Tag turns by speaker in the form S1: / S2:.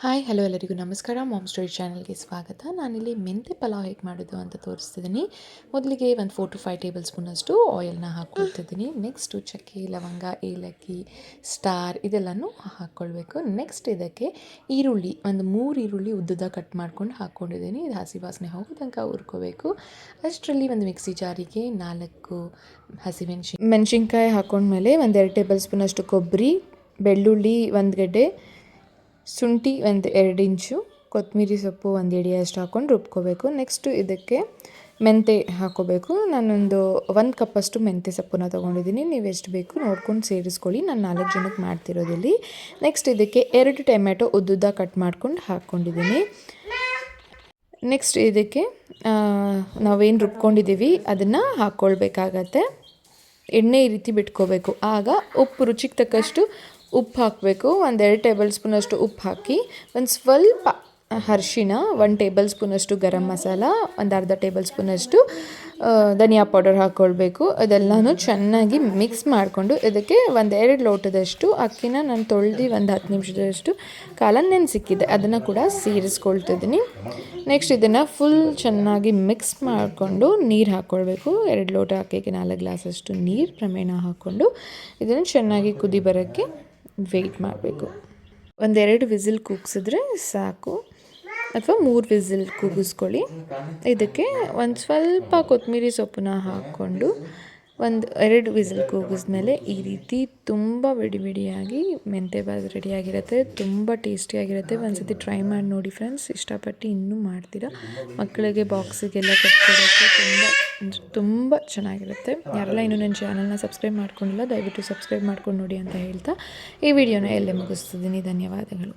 S1: Hi hello ಎಲ್ಲರಿಗೂ ನಮಸ್ಕಾರ. Ma'am story ಚಾನಲ್ಗೆ ಸ್ವಾಗತ. ನಾನಿಲ್ಲಿ ಮೆಂತೆ ಪಲಾವ್ ಹೇಗೆ ಮಾಡೋದು ಅಂತ ತೋರಿಸ್ತಿದ್ದೀನಿ. ಮೊದಲಿಗೆ ಒಂದು 4 to 5 ಟೇಬಲ್ ಸ್ಪೂನಷ್ಟು ಆಯಿಲ್ನ ಹಾಕ್ಕೊಳ್ತಿದ್ದೀನಿ. ನೆಕ್ಸ್ಟು ಚಕ್ಕೆ, ಲವಂಗ, ಏಲಕ್ಕಿ, ಸ್ಟಾರ್ ಇದೆಲ್ಲನೂ ಹಾಕ್ಕೊಳ್ಬೇಕು. ನೆಕ್ಸ್ಟ್ ಇದಕ್ಕೆ ಈರುಳ್ಳಿ ಒಂದು 3 ಈರುಳ್ಳಿ ಉದ್ದುದ ಕಟ್ ಮಾಡ್ಕೊಂಡು ಹಾಕ್ಕೊಂಡಿದ್ದೀನಿ. ಇದು ಹಸಿ ವಾಸನೆ ಹೋಗೋ ತನಕ ಹುರ್ಕೋಬೇಕು. ಅಷ್ಟರಲ್ಲಿ ಒಂದು ಮಿಕ್ಸಿ ಜಾರಿಗೆ 4 ಮೆಣಸಿನ್ಕಾಯಿ ಹಾಕ್ಕೊಂಡ್ಮೇಲೆ ಒಂದು 2 ಟೇಬಲ್ ಸ್ಪೂನಷ್ಟು ಕೊಬ್ಬರಿ, ಬೆಳ್ಳುಳ್ಳಿ 1 ಗಡ್ಡೆ, ಶುಂಠಿ ಒಂದು 2 ಇಂಚು, ಕೊತ್ತಂಬರಿ ಸೊಪ್ಪು 1 ಹಿಡಿಯಷ್ಟು ಹಾಕ್ಕೊಂಡು ರುಬ್ಕೋಬೇಕು. ನೆಕ್ಸ್ಟು ಇದಕ್ಕೆ ಮೆಂತೆ ಹಾಕ್ಕೋಬೇಕು. ನಾನೊಂದು 1 ಕಪ್ಪಷ್ಟು ಮೆಂತೆ ಸೊಪ್ಪನ್ನ ತೊಗೊಂಡಿದ್ದೀನಿ. ನೀವು ಎಷ್ಟು ಬೇಕು ನೋಡ್ಕೊಂಡು ಸೇರಿಸ್ಕೊಳ್ಳಿ. ನಾನು 4 ಜನಕ್ಕೆ ಮಾಡ್ತಿರೋದಿಲ್ಲಿ. ನೆಕ್ಸ್ಟ್ ಇದಕ್ಕೆ 2 ಟೊಮೆಟೊ ಉದ್ದುದ್ದ ಕಟ್ ಮಾಡ್ಕೊಂಡು ಹಾಕ್ಕೊಂಡಿದ್ದೀನಿ. ನೆಕ್ಸ್ಟ್ ಇದಕ್ಕೆ ನಾವೇನು ರುಬ್ಕೊಂಡಿದ್ದೀವಿ ಅದನ್ನು ಹಾಕ್ಕೊಳ್ಬೇಕಾಗತ್ತೆ. ಎಣ್ಣೆ ಈ ರೀತಿ ಬಿಟ್ಕೋಬೇಕು. ಆಗ ಉಪ್ಪು ರುಚಿಗೆ ತಕ್ಕಷ್ಟು ಉಪ್ಪು ಹಾಕಬೇಕು. 1-2 ಟೇಬಲ್ ಸ್ಪೂನಷ್ಟು ಉಪ್ಪು ಹಾಕಿ, ಒಂದು ಸ್ವಲ್ಪ ಅರಿಶಿಣ, 1 ಟೇಬಲ್ ಸ್ಪೂನಷ್ಟು ಗರಂ ಮಸಾಲ, ಒಂದು ಅರ್ಧ ಟೇಬಲ್ ಸ್ಪೂನಷ್ಟು ಧನಿಯಾ ಪೌಡರ್ ಹಾಕ್ಕೊಳ್ಬೇಕು. ಅದೆಲ್ಲನೂ ಚೆನ್ನಾಗಿ ಮಿಕ್ಸ್ ಮಾಡಿಕೊಂಡು ಇದಕ್ಕೆ 1-2 ಲೋಟದಷ್ಟು ಅಕ್ಕಿನ ನಾನು ತೊಳೆದು ಒಂದು 10 ನಿಮಿಷದಷ್ಟು ಕಾಲ ನೆನೆಸಿಕ್ಕಿದ್ದೆ, ಅದನ್ನು ಕೂಡ ಸೇರಿಸ್ಕೊಳ್ತಿದ್ದೀನಿ. ನೆಕ್ಸ್ಟ್ ಇದನ್ನು ಫುಲ್ ಚೆನ್ನಾಗಿ ಮಿಕ್ಸ್ ಮಾಡಿಕೊಂಡು ನೀರು ಹಾಕ್ಕೊಳ್ಬೇಕು. 2 ಲೋಟ ಅಕ್ಕಿಗೆ 4 ಗ್ಲಾಸಷ್ಟು ನೀರು ಪ್ರಮಾಣ ಹಾಕ್ಕೊಂಡು ಇದನ್ನು ಚೆನ್ನಾಗಿ ಕುದಿ ಬರೋಕ್ಕೆ ವೆಯ್ಟ್ ಮಾಡಬೇಕು. 1-2 ವಿಸಿಲ್ ಕೂಗಿಸಿದ್ರೆ ಸಾಕು, ಅಥವಾ 3 ವಿಸಿಲ್ ಕೂಗಿಸ್ಕೊಳ್ಳಿ. ಇದಕ್ಕೆ ಒಂದು ಸ್ವಲ್ಪ ಕೊತ್ತಂಬರಿ ಸೊಪ್ಪನ್ನ ಹಾಕ್ಕೊಂಡು 1-2 ವಿಸಿಲ್ ಕೂಗಿಸ್ಮೇಲೆ ಈ ರೀತಿ ತುಂಬ ಬಿಡಿಯಾಗಿ ಮೆಂತೆ ಬಾತ್ ರೆಡಿಯಾಗಿರುತ್ತೆ. ತುಂಬ ಟೇಸ್ಟಿಯಾಗಿರುತ್ತೆ. ಒಂದ್ಸತಿ ಟ್ರೈ ಮಾಡಿ ನೋಡಿ ಫ್ರೆಂಡ್ಸ್. ಇಷ್ಟಪಟ್ಟು ಇನ್ನೂ ಮಾಡ್ತೀರಾ. ಮಕ್ಕಳಿಗೆ ಬಾಕ್ಸಿಗೆಲ್ಲ ಕಟ್ಕೊಡೋಕ್ಕೆ ತುಂಬ ಚೆನ್ನಾಗಿರುತ್ತೆ. ಯಾರೆಲ್ಲ ಇನ್ನೂ ನನ್ನ ಚಾನಲ್ನ ಸಬ್ಸ್ಕ್ರೈಬ್ ಮಾಡ್ಕೊಂಡಿಲ್ಲ ದಯವಿಟ್ಟು ಸಬ್ಸ್ಕ್ರೈಬ್ ಮಾಡ್ಕೊಂಡು ನೋಡಿ ಅಂತ ಹೇಳ್ತಾ ಈ ವಿಡಿಯೋನ ಎಲ್ಲೇ ಮುಗಿಸ್ತಿದ್ದೀನಿ. ಧನ್ಯವಾದಗಳು.